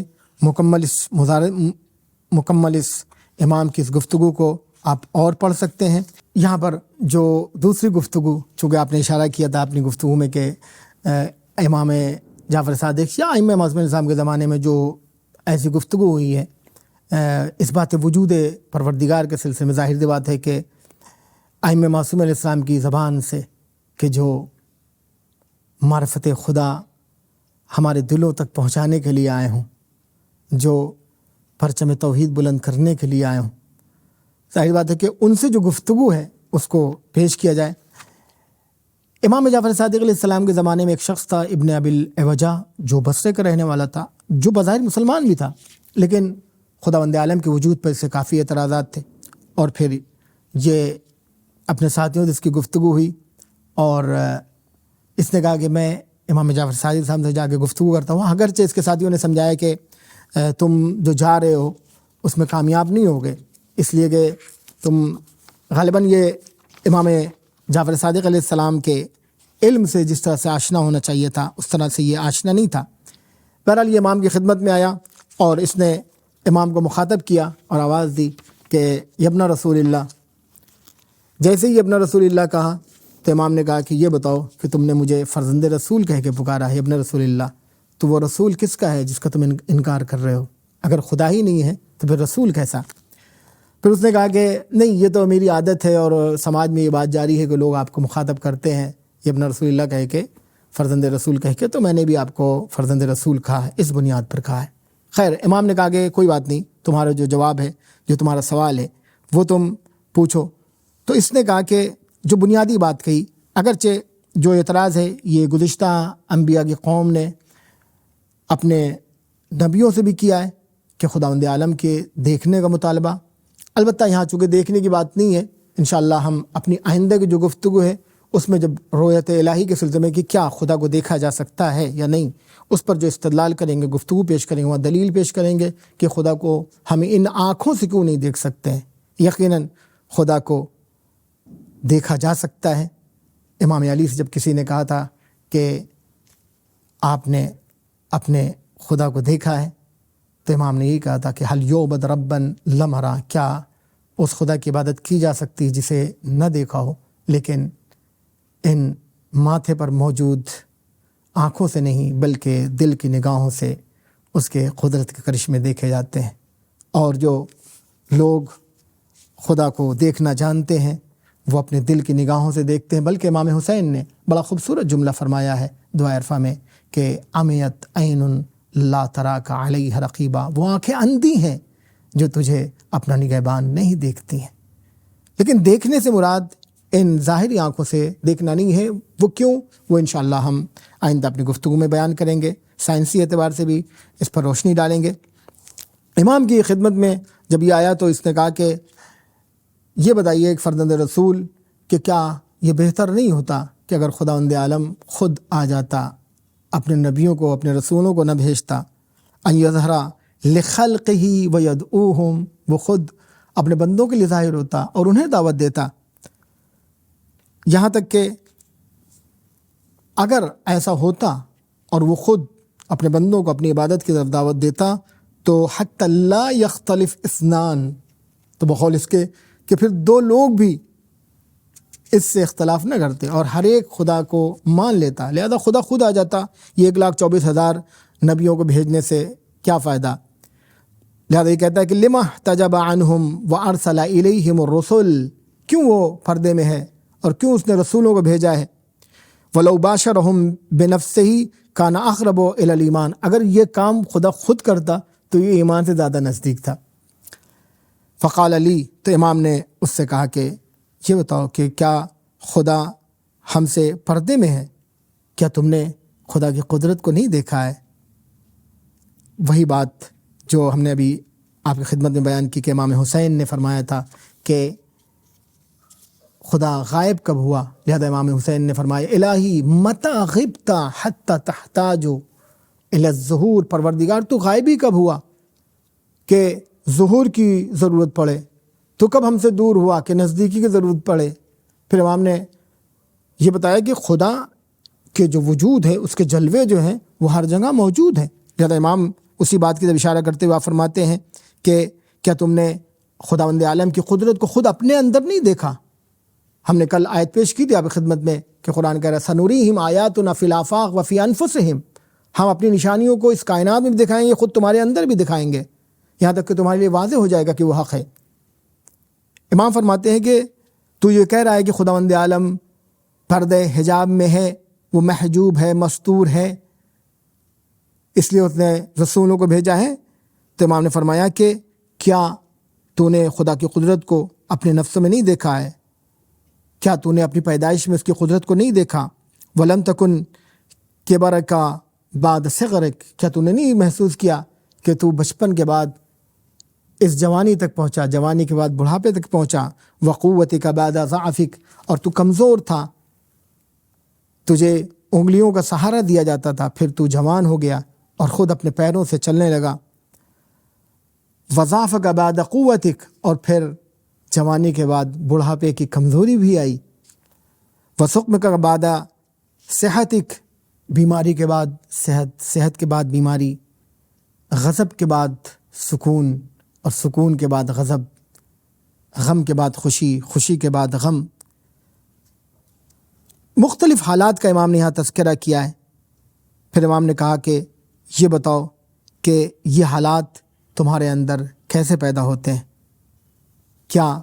مکمل اس امام کی اس گفتگو کو آپ اور پڑھ سکتے ہیں۔ یہاں پر جو دوسری گفتگو، چونکہ آپ نے اشارہ کیا تھا اپنی گفتگو میں کہ امام جعفر صادق یا ائمہ معصومین الاسلام کے زمانے میں جو ایسی گفتگو ہوئی ہے اس بات وجود پروردگار کے سلسلے میں، ظاہر سی بات ہے کہ ائمہ معصومین الاسلام کی زبان سے کہ جو معرفت خدا ہمارے دلوں تک پہنچانے کے لیے آئے ہوں، جو پرچم توحید بلند کرنے کے لیے آئے ہوں، ظاہر بات ہے کہ ان سے جو گفتگو ہے اس کو پیش کیا جائے۔ امام جعفر صادق علیہ السلام کے زمانے میں ایک شخص تھا ابن ابی العوجہ، جو بصرے کا رہنے والا تھا، جو بظاہر مسلمان بھی تھا، لیکن خداوند عالم کے وجود پر اس سے کافی اعتراضات تھے۔ اور پھر یہ اپنے ساتھیوں سے اس کی گفتگو ہوئی اور اس نے کہا کہ میں امام جعفر صادق صاحب سے جا کے گفتگو کرتا ہوں. اگرچہ اس کے ساتھیوں نے سمجھایا کہ تم جو جا رہے ہو اس میں کامیاب نہیں ہوگے، اس لیے کہ تم غالباً یہ امام جعفر صادق علیہ السلام کے علم سے جس طرح سے آشنا ہونا چاہیے تھا اس طرح سے یہ آشنا نہیں تھا. بہرحال یہ امام کی خدمت میں آیا اور اس نے امام کو مخاطب کیا اور آواز دی کہ ابن رسول اللہ. جیسے ہی ابن رسول اللہ کہا تو امام نے کہا کہ یہ بتاؤ کہ تم نے مجھے فرزند رسول کہہ کے پکارا ہے ابن رسول اللہ، تو وہ رسول کس کا ہے جس کا تم انکار کر رہے ہو؟ اگر خدا ہی نہیں ہے تو پھر رسول کیسا؟ پھر اس نے کہا کہ نہیں، یہ تو میری عادت ہے اور سماج میں یہ بات جاری ہے کہ لوگ آپ کو مخاطب کرتے ہیں ابن رسول اللہ کہہ کے، فرزند رسول کہہ کے، تو میں نے بھی آپ کو فرزند رسول کہا ہے، اس بنیاد پر کہا ہے. خیر، امام نے کہا کہ کوئی بات نہیں، تمہارا جو جواب ہے، جو تمہارا سوال ہے وہ تم پوچھو. تو اس نے کہا کہ جو بنیادی بات کہی، اگرچہ جو اعتراض ہے یہ گزشتہ انبیاء کی قوم نے اپنے نبیوں سے بھی کیا ہے کہ خداوند عالم کے دیکھنے کا مطالبہ. البتہ یہاں چونکہ دیکھنے کی بات نہیں ہے، انشاءاللہ ہم اپنی آئندہ کی جو گفتگو ہے اس میں جب رؤیت الہی کے سلسلے میں کہ کیا خدا کو دیکھا جا سکتا ہے یا نہیں، اس پر جو استدلال کریں گے، گفتگو پیش کریں گے، وہاں دلیل پیش کریں گے کہ خدا کو ہم ان آنکھوں سے کیوں نہیں دیکھ سکتے ہیں. یقیناً خدا کو دیکھا جا سکتا ہے. امام علی سے جب کسی نے کہا تھا کہ آپ نے اپنے خدا کو دیکھا ہے تو امام نے یہی کہا تھا کہ حل یعبد ربن لم ارا، کیا اس خدا کی عبادت کی جا سکتی جسے نہ دیکھا ہو؟ لیکن ان ماتھے پر موجود آنکھوں سے نہیں بلکہ دل کی نگاہوں سے اس کے قدرت کے کرشمے دیکھے جاتے ہیں. اور جو لوگ خدا کو دیکھنا جانتے ہیں وہ اپنے دل کی نگاہوں سے دیکھتے ہیں. بلکہ امام حسین نے بڑا خوبصورت جملہ فرمایا ہے دعا عرفہ میں کہ عمیت عین لا تراک علیہ رقیبا، وہ آنکھیں اندھی ہیں جو تجھے اپنا نگہبان نہیں دیکھتی ہیں. لیکن دیکھنے سے مراد ان ظاہری آنکھوں سے دیکھنا نہیں ہے. وہ کیوں؟ وہ انشاءاللہ ہم آئندہ اپنی گفتگو میں بیان کریں گے، سائنسی اعتبار سے بھی اس پر روشنی ڈالیں گے. امام کی خدمت میں جب یہ آیا تو اس نے کہا کہ یہ بتائیے ایک فرزند رسول کہ کیا یہ بہتر نہیں ہوتا کہ اگر خداوند عالم خود آ جاتا، اپنے نبیوں کو، اپنے رسولوں کو نہ بھیجتا، ان یظہر لخلقہ ویدعوہم، وہ خود اپنے بندوں کے لیے ظاہر ہوتا اور انہیں دعوت دیتا. یہاں تک کہ اگر ایسا ہوتا اور وہ خود اپنے بندوں کو اپنی عبادت کی طرف دعوت دیتا تو حتی لا یختلف اثنان، تو بقول اس کے کہ پھر دو لوگ بھی اس سے اختلاف نہ کرتے اور ہر ایک خدا کو مان لیتا. لہذا خدا خود آ جاتا. یہ 1,24,000 نبیوں کو بھیجنے سے کیا فائدہ؟ لہذا یہ کہتا ہے کہ لما احتجب عنہم وارسل الیہم الرسل، کیوں وہ پردے میں ہے اور کیوں اس نے رسولوں کو بھیجا ہے. ولو باشرہم بنفسہ کان اقرب الی الایمان، اگر یہ کام خدا خود کرتا تو یہ ایمان سے زیادہ نزدیک تھا. فقال علی، تو امام نے اس سے کہا کہ یہ بتاؤ کہ کیا خدا ہم سے پردے میں ہے؟ کیا تم نے خدا کی قدرت کو نہیں دیکھا ہے؟ وہی بات جو ہم نے ابھی آپ کی خدمت میں بیان کی کہ امام حسین نے فرمایا تھا کہ خدا غائب کب ہوا. لہذا امام حسین نے فرمایا الہی متی غبت حتی تحتاج الی الظہور، پروردگار تو غائب ہی کب ہوا کہ ظہور کی ضرورت پڑے، تو کب ہم سے دور ہوا کہ نزدیکی کی ضرورت پڑے. پھر امام نے یہ بتایا کہ خدا کے جو وجود ہے، اس کے جلوے جو ہیں وہ ہر جگہ موجود ہیں. لہذا امام اسی بات کی طرف اشارہ کرتے ہوئے فرماتے ہیں کہ کیا تم نے خداوند عالم کی قدرت کو خود اپنے اندر نہیں دیکھا؟ ہم نے کل آیت پیش کی تھی آپ کی خدمت میں کہ قرآن کہہ رہا ہے سنوریہم آیاتنا فی الآفاق وفی انفسہم، ہم اپنی نشانیوں کو اس کائنات میں بھی دکھائیں گے، خود تمہارے اندر بھی دکھائیں گے، یہاں تک کہ تمہارے لیے واضح ہو جائے گا کہ وہ حق ہے. امام فرماتے ہیں کہ تو یہ کہہ رہا ہے کہ خداوند عالم پردے حجاب میں ہے، وہ محجوب ہے، مستور ہے، اس لیے اس نے رسولوں کو بھیجا ہے. تو امام نے فرمایا کہ کیا تو نے خدا کی قدرت کو اپنے نفس میں نہیں دیکھا ہے؟ کیا تو نے اپنی پیدائش میں اس کی قدرت کو نہیں دیکھا؟ ولم تکن کبرک بعد صغرک، کیا تو نے نہیں محسوس کیا کہ تو بچپن کے بعد اس جوانی تک پہنچا، جوانی کے بعد بڑھاپے تک پہنچا، وقوتک بعد ضعفک، اور تو کمزور تھا، تجھے انگلیوں کا سہارا دیا جاتا تھا، پھر تو جوان ہو گیا اور خود اپنے پیروں سے چلنے لگا، وضعفک بعد قوتک، اور پھر جوانی کے بعد بڑھاپے کی کمزوری بھی آئی، وسقمک بعد صحتک، بیماری کے بعد صحت، صحت کے بعد بیماری، غضب کے بعد سکون، اور سکون کے بعد غضب، غم کے بعد خوشی، خوشی کے بعد غم۔ مختلف حالات کا امام نے یہاں تذکرہ کیا ہے۔ پھر امام نے کہا کہ یہ بتاؤ کہ یہ حالات تمہارے اندر کیسے پیدا ہوتے ہیں؟ کیا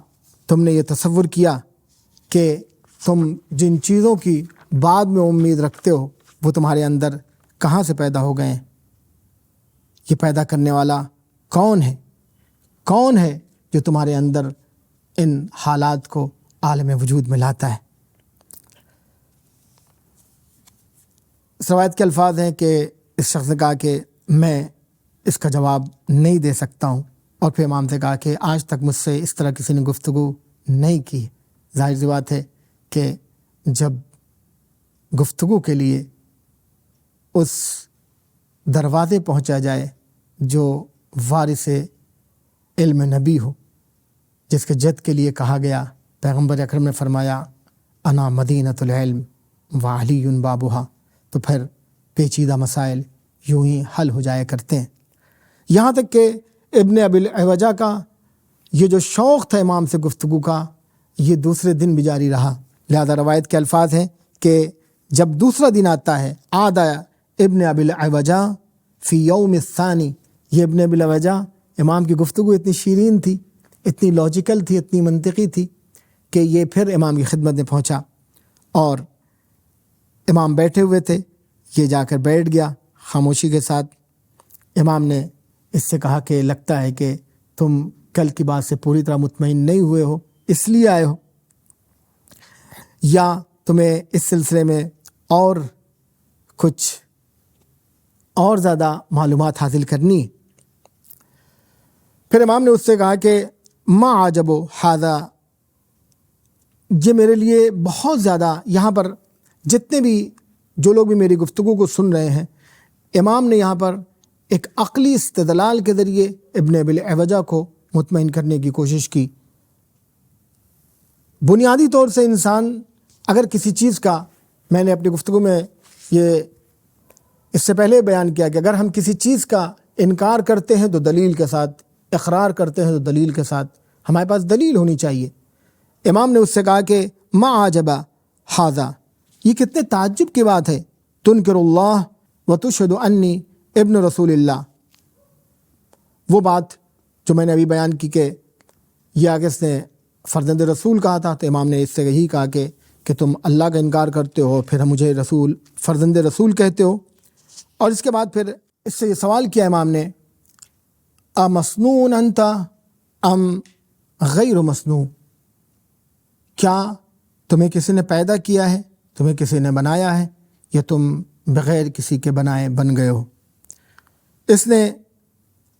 تم نے یہ تصور کیا کہ تم جن چیزوں کی بعد میں امید رکھتے ہو وہ تمہارے اندر کہاں سے پیدا ہو گئے ہیں؟ یہ پیدا کرنے والا کون ہے؟ کون ہے جو تمہارے اندر ان حالات کو عالم وجود میں لاتا ہے؟ اس روایت کے الفاظ ہیں کہ اس شخص نے کہا کہ میں اس کا جواب نہیں دے سکتا ہوں، اور پھر امام سے کہا کہ آج تک مجھ سے اس طرح کسی نے گفتگو نہیں کی۔ ظاہر سی بات ہے کہ جب گفتگو کے لیے اس دروازے پہنچا جائے جو وارث علم نبی ہو، جس کے جد کے لیے کہا گیا، پیغمبر اکرم نے فرمایا انا مدینۃ العلم وعلی بابھا، تو پھر پیچیدہ مسائل یوں ہی حل ہو جایا کرتے ہیں۔ یہاں تک کہ ابن ابی العوجہ کا یہ جو شوق تھا امام سے گفتگو کا، یہ دوسرے دن بھی جاری رہا۔ لہذا روایت کے الفاظ ہیں کہ جب دوسرا دن آتا ہے، عاد ابن ابی العوجہ فی یوم الثانی، یہ ابن ابی العوجہ، امام کی گفتگو اتنی شیرین تھی، اتنی لاجیکل تھی، اتنی منطقی تھی کہ یہ پھر امام کی خدمت میں پہنچا، اور امام بیٹھے ہوئے تھے، یہ جا کر بیٹھ گیا خاموشی کے ساتھ۔ امام نے اس سے کہا کہ لگتا ہے کہ تم کل کی بات سے پوری طرح مطمئن نہیں ہوئے ہو، اس لیے آئے ہو، یا تمہیں اس سلسلے میں اور کچھ اور زیادہ معلومات حاصل کرنی؟ پھر امام نے اس سے کہا کہ ما عجب ھذا، یہ میرے لیے بہت زیادہ، یہاں پر جتنے بھی جو لوگ بھی میری گفتگو کو سن رہے ہیں، امام نے یہاں پر ایک عقلی استدلال کے ذریعے ابن ابی العوجہ کو مطمئن کرنے کی کوشش کی۔ بنیادی طور سے انسان اگر کسی چیز کا، میں نے اپنی گفتگو میں یہ اس سے پہلے بیان کیا کہ اگر ہم کسی چیز کا انکار کرتے ہیں تو دلیل کے ساتھ، اقرار کرتے ہیں تو دلیل کے ساتھ، ہمارے پاس دلیل ہونی چاہیے۔ امام نے اس سے کہا کہ ما عجب ھذا، یہ کتنے تعجب کی بات ہے، تنکر اللہ وتشہد انی ابن رسول اللہ، وہ بات جو میں نے ابھی بیان کی کہ یہ آگے اس نے فرزند رسول کہا تھا، تو امام نے اس سے یہی کہا کہ تم اللہ کا انکار کرتے ہو، پھر ہم مجھے رسول، فرزند رسول کہتے ہو۔ اور اس کے بعد پھر اس سے یہ سوال کیا امام نے، امصنوع انت ام غیر مصنوع، کیا تمہیں کسی نے پیدا کیا ہے، تمہیں کسی نے بنایا ہے، یا تم بغیر کسی کے بنائے بن گئے ہو؟ اس نے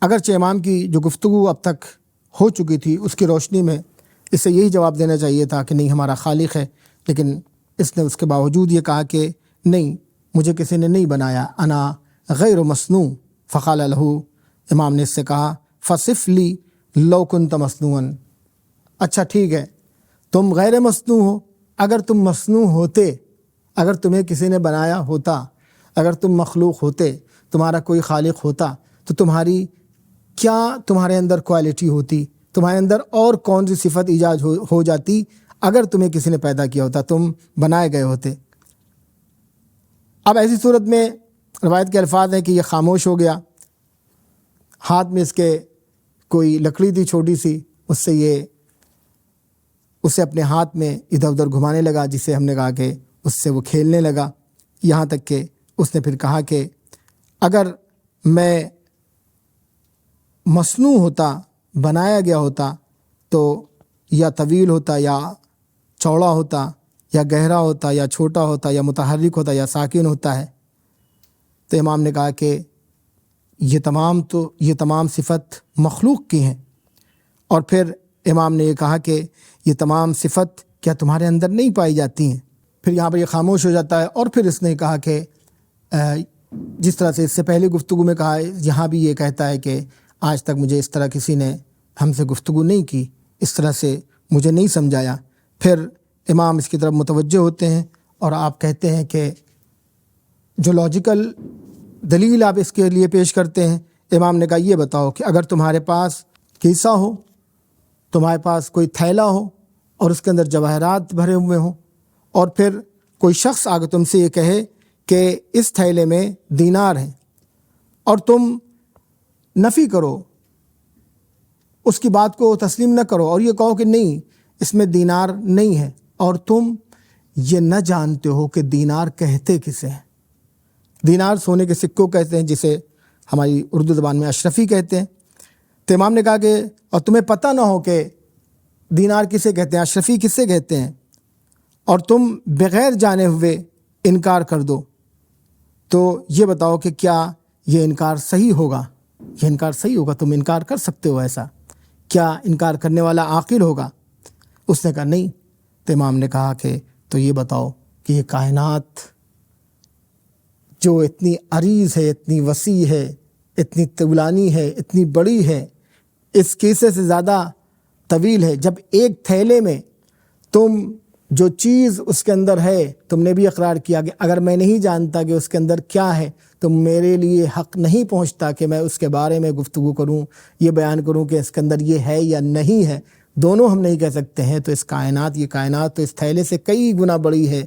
اگرچہ امام کی جو گفتگو اب تک ہو چکی تھی اس کی روشنی میں اسے یہی جواب دینا چاہیے تھا کہ نہیں، ہمارا خالق ہے، لیکن اس نے اس کے باوجود یہ کہا کہ نہیں، مجھے کسی نے نہیں بنایا، انا غیر مصنوع۔ فقال له، امام نے اس سے کہا فصف لی لو کنت مصنوعا، اچھا ٹھیک ہے، تم غیر مصنوع ہو، اگر تم مصنوع ہوتے، اگر تمہیں کسی نے بنایا ہوتا، اگر تم مخلوق ہوتے، تمہارا کوئی خالق ہوتا، تو تمہاری کیا تمہارے اندر کوالٹی ہوتی، تمہارے اندر اور کون سی صفت ایجاد ہو جاتی اگر تمہیں کسی نے پیدا کیا ہوتا، تم بنائے گئے ہوتے۔ اب ایسی صورت میں روایت کے الفاظ ہیں کہ یہ خاموش ہو گیا، ہاتھ میں اس کے کوئی لکڑی تھی چھوٹی سی، اسے اپنے ہاتھ میں ادھر ادھر گھمانے لگا، جسے ہم نے کہا کہ اس سے وہ کھیلنے لگا، یہاں تک کہ اس نے پھر کہا کہ اگر میں مصنوع ہوتا، بنایا گیا ہوتا، تو یا طویل ہوتا، یا چوڑا ہوتا، یا گہرا ہوتا، یا چھوٹا ہوتا، یا متحرک ہوتا، یا ساکن ہوتا ہے۔ تو امام نے کہا کہ یہ تمام صفت مخلوق کی ہیں، اور پھر امام نے یہ کہا کہ یہ تمام صفت کیا تمہارے اندر نہیں پائی جاتی ہیں؟ پھر یہاں پر یہ خاموش ہو جاتا ہے، اور پھر اس نے کہا کہ جس طرح سے اس سے پہلے گفتگو میں کہا ہے، یہاں بھی یہ کہتا ہے کہ آج تک مجھے اس طرح کسی نے ہم سے گفتگو نہیں کی، اس طرح سے مجھے نہیں سمجھایا۔ پھر امام اس کی طرف متوجہ ہوتے ہیں اور آپ کہتے ہیں کہ جو لاجیکل دلیل آپ اس کے لیے پیش کرتے ہیں، امام نے کہا یہ بتاؤ کہ اگر تمہارے پاس کیسا ہو، تمہارے پاس کوئی تھیلا ہو اور اس کے اندر جواہرات بھرے ہوئے ہوں، اور پھر کوئی شخص آگے تم سے یہ کہے کہ اس تھیلے میں دینار ہیں، اور تم نفی کرو، اس کی بات کو تسلیم نہ کرو اور یہ کہو کہ نہیں اس میں دینار نہیں ہے، اور تم یہ نہ جانتے ہو کہ دینار کہتے کسے ہیں۔ دینار سونے کے سکوں کہتے ہیں، جسے ہماری اردو زبان میں اشرفی کہتے ہیں۔ تو امام نے کہا کہ اور تمہیں پتہ نہ ہو کہ دینار کسے کہتے ہیں، اشرفی کسے کہتے ہیں، اور تم بغیر جانے ہوئے انکار کر دو، تو یہ بتاؤ کہ کیا یہ انکار صحیح ہوگا؟ یہ انکار صحیح ہوگا؟ تم انکار کر سکتے ہو ایسا؟ کیا انکار کرنے والا عاقل ہوگا؟ اس نے کہا نہیں۔ تو امام نے کہا کہ تو یہ بتاؤ کہ یہ کائنات جو اتنی عریض ہے، اتنی وسیع ہے، اتنی طولانی ہے، اتنی بڑی ہے، اس کیسے سے زیادہ طویل ہے، جب ایک تھیلے میں تم جو چیز اس کے اندر ہے، تم نے بھی اقرار کیا کہ اگر میں نہیں جانتا کہ اس کے اندر کیا ہے تو میرے لیے حق نہیں پہنچتا کہ میں اس کے بارے میں گفتگو کروں، یہ بیان کروں کہ اس کے اندر یہ ہے یا نہیں ہے، دونوں ہم نہیں کہہ سکتے ہیں۔ تو اس کائنات، یہ کائنات تو اس تھیلے سے کئی گنا بڑی ہے،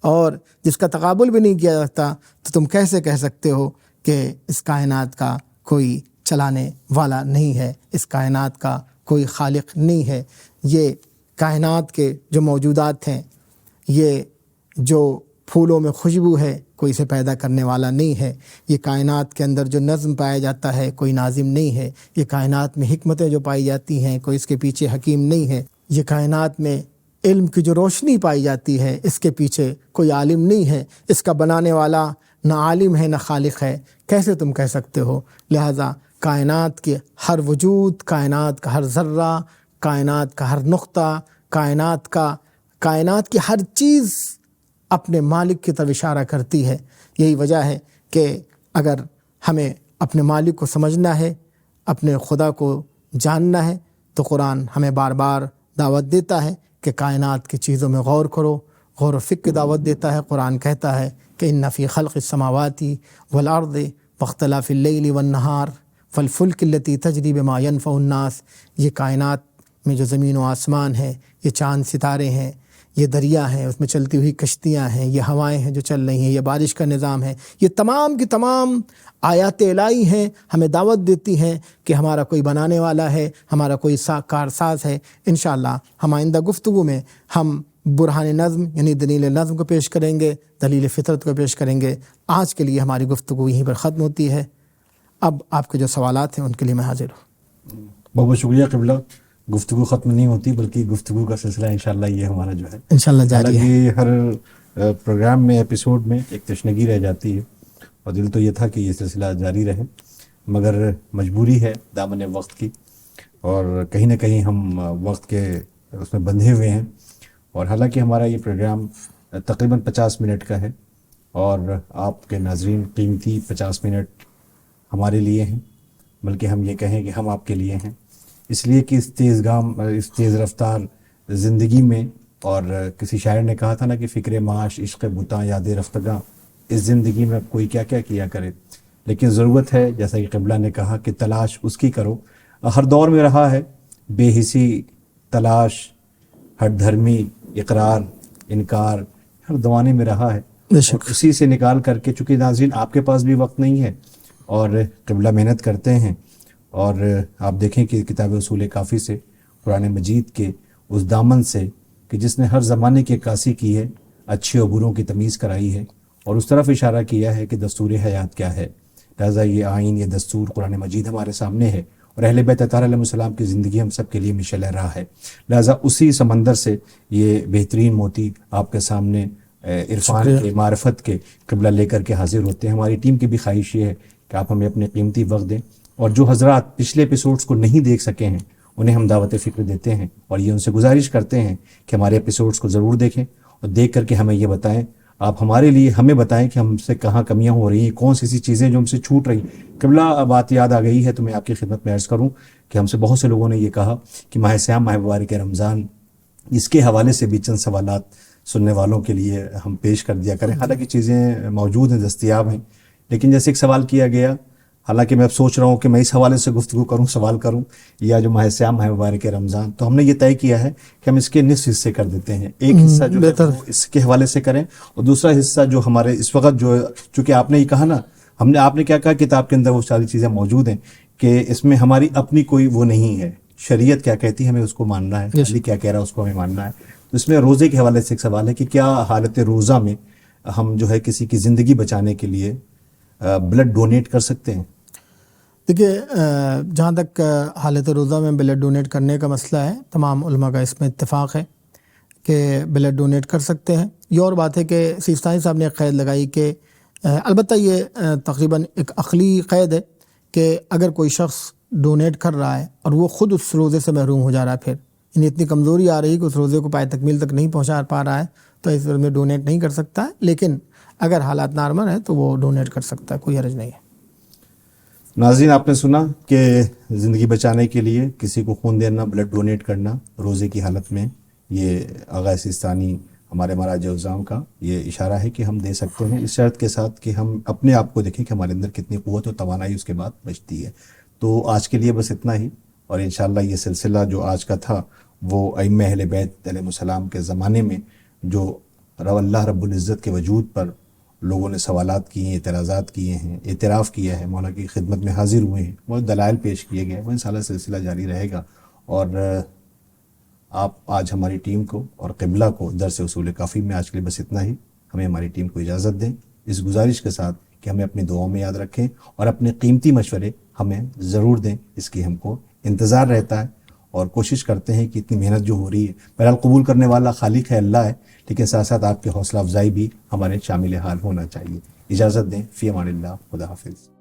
اور جس کا تقابل بھی نہیں کیا جاتا، تو تم کیسے کہہ سکتے ہو کہ اس کائنات کا کوئی چلانے والا نہیں ہے، اس کائنات کا کوئی خالق نہیں ہے؟ یہ کائنات کے جو موجودات ہیں، یہ جو پھولوں میں خوشبو ہے، کوئی اسے پیدا کرنے والا نہیں ہے۔ یہ کائنات کے اندر جو نظم پایا جاتا ہے، کوئی ناظم نہیں ہے۔ یہ کائنات میں حکمتیں جو پائی جاتی ہیں، کوئی اس کے پیچھے حکیم نہیں ہے۔ یہ کائنات میں علم کی جو روشنی پائی جاتی ہے، اس کے پیچھے کوئی عالم نہیں ہے۔ اس کا بنانے والا نہ عالم ہے نہ خالق ہے، کیسے تم کہہ سکتے ہو؟ لہٰذا کائنات کے ہر وجود، کائنات کا ہر ذرہ، کائنات کا ہر نقطہ، کائنات کی ہر چیز اپنے مالک کی طرف اشارہ کرتی ہے۔ یہی وجہ ہے کہ اگر ہمیں اپنے مالک کو سمجھنا ہے، اپنے خدا کو جاننا ہے، تو قرآن ہمیں بار بار دعوت دیتا ہے کہ کائنات کی چیزوں میں غور کرو، غور و فکر کی دعوت دیتا ہے۔ قرآن کہتا ہے کہ ان فی خلق السماوات والارض واختلاف اللیل والنہار والفلک التی تجری بما ینفع الناس، یہ کائنات میں جو زمین و آسمان ہے، یہ چاند ستارے ہیں، یہ دریا ہیں، اس میں چلتی ہوئی کشتیاں ہیں، یہ ہوائیں ہیں جو چل رہی ہیں، یہ بارش کا نظام ہے، یہ تمام کی تمام آیات الہی ہیں، ہمیں دعوت دیتی ہیں کہ ہمارا کوئی بنانے والا ہے، ہمارا کوئی کارساز ہے۔ انشاءاللہ ہم آئندہ گفتگو میں ہم برہان نظم یعنی دلیل نظم کو پیش کریں گے، دلیل فطرت کو پیش کریں گے۔ آج کے لیے ہماری گفتگو یہیں پر ختم ہوتی ہے۔ اب آپ کے جو سوالات ہیں ان کے لیے میں حاضر ہوں۔ بہت بہت شکریہ قبلہ۔ گفتگو ختم نہیں ہوتی بلکہ گفتگو کا سلسلہ انشاءاللہ یہ ہمارا جو ہے انشاءاللہ جاری ہے۔ حالانکہ ہر پروگرام میں، ایپیسوڈ میں ایک تشنگی رہ جاتی ہے، اور دل تو یہ تھا کہ یہ سلسلہ جاری رہے، مگر مجبوری ہے دامن وقت کی، اور کہیں نہ کہیں ہم وقت کے اس میں بندھے ہوئے ہیں۔ اور حالانکہ ہمارا یہ پروگرام تقریباً 50 منٹ کا ہے، اور آپ کے ناظرین قیمتی 50 منٹ ہمارے لیے ہیں، بلکہ ہم یہ کہیں کہ ہم آپ کے لیے ہیں، اس لیے کہ اس تیز رفتار زندگی میں، اور کسی شاعر نے کہا تھا نا کہ فکر معاش عشق بتاں یاد رفتگاں، اس زندگی میں کوئی کیا کیا کیا کرے، لیکن ضرورت ہے جیسا کہ قبلہ نے کہا کہ تلاش اس کی کرو۔ ہر دور میں رہا ہے بے حسی، تلاش، ہٹ دھرمی، اقرار، انکار، ہر زمانے میں رہا ہے، اور اسی سے نکال کر کے، چونکہ ناظرین آپ کے پاس بھی وقت نہیں ہے اور قبلہ محنت کرتے ہیں، اور آپ دیکھیں کہ کتاب اصول کافی سے، قرآن مجید کے اس دامن سے کہ جس نے ہر زمانے کی عکاسی کی ہے، اچھے اور بروں کی تمیز کرائی ہے، اور اس طرف اشارہ کیا ہے کہ دستور حیات کیا ہے۔ لہٰذا یہ آئین، یہ دستور قرآن مجید ہمارے سامنے ہے، اور اہل بیت اطہار علیہ السلام کی زندگی ہم سب کے لیے مشعل راہ ہے۔ لہٰذا اسی سمندر سے یہ بہترین موتی آپ کے سامنے عرفان کے، معرفت کے قبلہ لے کر کے حاضر ہوتے ہیں۔ ہماری ٹیم کی بھی خواہش یہ ہے کہ آپ ہمیں اپنے قیمتی وقت دیں، اور جو حضرات پچھلے ایپیسوڈز کو نہیں دیکھ سکے ہیں انہیں ہم دعوت فکر دیتے ہیں اور یہ ان سے گزارش کرتے ہیں کہ ہمارے ایپیسوڈز کو ضرور دیکھیں اور دیکھ کر کے ہمیں یہ بتائیں، آپ ہمارے لیے ہمیں بتائیں کہ ہم سے کہاں کمیاں ہو رہی ہیں، کون سی ایسی چیزیں جو ہم سے چھوٹ رہی ہیں۔ قبلہ بات یاد آ گئی ہے تو میں آپ کی خدمت میں عرض کروں کہ ہم سے بہت سے لوگوں نے یہ کہا کہ ماہ سیام، ماہ مبارک رمضان، اس کے حوالے سے بھی چند سوالات سننے والوں کے لیے ہم پیش کر دیا کریں۔ حالانکہ چیزیں موجود ہیں، دستیاب ہیں، لیکن جیسے ایک سوال کیا گیا، حالانکہ میں اب سوچ رہا ہوں کہ میں اس حوالے سے گفتگو کروں، سوال کروں، یا جو ماہ سیام، ماہ مبارک رمضان، تو ہم نے یہ طے کیا ہے کہ ہم اس کے نصف حصے کر دیتے ہیں۔ ایک حصہ جو ہے وہ اس کے حوالے سے کریں اور دوسرا حصہ جو ہمارے اس وقت جو، چونکہ آپ نے یہ کہا نا، آپ نے کیا کہا، کتاب کے اندر وہ ساری چیزیں موجود ہیں کہ اس میں ہماری اپنی کوئی وہ نہیں ہے، شریعت کیا کہتی ہے ہمیں اس کو ماننا ہے، علی کیا کہہ رہا ہے اس کو ہمیں ماننا ہے۔ تو اس میں روزے کے حوالے سے ایک سوال ہے کہ کیا حالت روزہ میں ہم جو ہے کسی کی زندگی بچانے کے لیے بلڈ ڈونیٹ کر سکتے ہیں؟ دیکھیے، جہاں تک حالت روزہ میں بلڈ ڈونیٹ کرنے کا مسئلہ ہے، تمام علماء کا اس میں اتفاق ہے کہ بلڈ ڈونیٹ کر سکتے ہیں۔ یہ اور بات ہے کہ سیستانی صاحب نے ایک قید لگائی کہ البتہ یہ تقریباً ایک عقلی قید ہے کہ اگر کوئی شخص ڈونیٹ کر رہا ہے اور وہ خود اس روزے سے محروم ہو جا رہا ہے، پھر یعنی اتنی کمزوری آ رہی ہے کہ اس روزے کو پائے تکمیل تک نہیں پہنچا پا رہا ہے، تو اس میں ڈونیٹ نہیں کر سکتا ہے، لیکن اگر حالات نارمل ہیں تو وہ ڈونیٹ کر سکتا ہے، کوئی حرج نہیں ہے۔ ناظرین، آپ نے سنا کہ زندگی بچانے کے لیے کسی کو خون دینا، بلڈ ڈونیٹ کرنا روزے کی حالت میں، یہ آغا سیستانی ہمارے مراجع الزام کا یہ اشارہ ہے کہ ہم دے سکتے ہیں، اس شرط کے ساتھ کہ ہم اپنے آپ کو دیکھیں کہ ہمارے اندر کتنی قوت و توانائی اس کے بعد بچتی ہے۔ تو آج کے لیے بس اتنا ہی، اور انشاءاللہ یہ سلسلہ جو آج کا تھا وہ ائمہ اہل بیت علیہ السلام کے زمانے میں جو اللہ رب العزت کے وجود پر لوگوں نے سوالات کیے ہیں، اعتراضات کیے ہیں، اعتراف کیا ہے، مولا کی خدمت میں حاضر ہوئے ہیں، وہ دلائل پیش کیے گئے، وہ انشاءاللہ سلسلہ جاری رہے گا۔ اور آپ آج ہماری ٹیم کو اور قبلہ کو درس اصول کافی میں آج کے لیے بس اتنا ہی، ہمیں ہماری ٹیم کو اجازت دیں، اس گزارش کے ساتھ کہ ہمیں اپنی دعاؤں میں یاد رکھیں اور اپنے قیمتی مشورے ہمیں ضرور دیں، اس کی ہم کو انتظار رہتا ہے، اور کوشش کرتے ہیں کہ اتنی محنت جو ہو رہی ہے، بہرحال قبول کرنے والا خالق ہے، اللہ ہے، لیکن ساتھ ساتھ آپ کی حوصلہ افزائی بھی ہمارے شامل حال ہونا چاہیے۔ اجازت دیں، فی امان اللہ، خدا حافظ۔